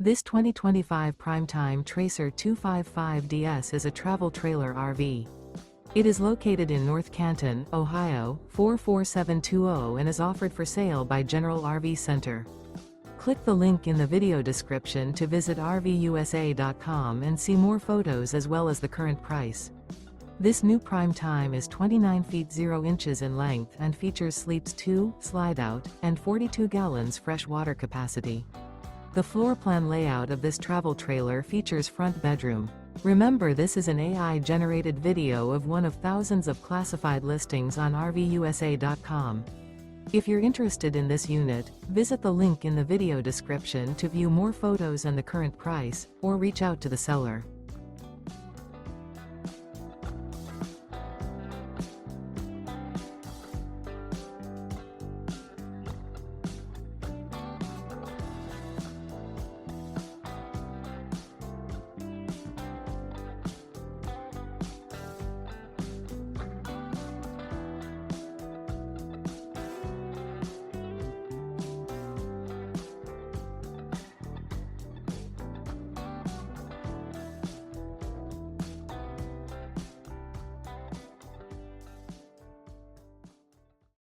This 2025 Primetime Tracer 255DS is a travel trailer RV. It is located in North Canton, Ohio, 44720 and is offered for sale by General RV Center. Click the link in the video description to visit RVUSA.com and see more photos as well as the current price. This new Primetime is 29 feet 0 inches in length and features sleeps 2, Slideout, and 42 gallons fresh water capacity. The floor plan layout of this travel trailer features front bedroom. Remember, this is an AI-generated video of one of thousands of classified listings on RVUSA.com. If you're interested in this unit, visit the link in the video description to view more photos and the current price, or reach out to the seller.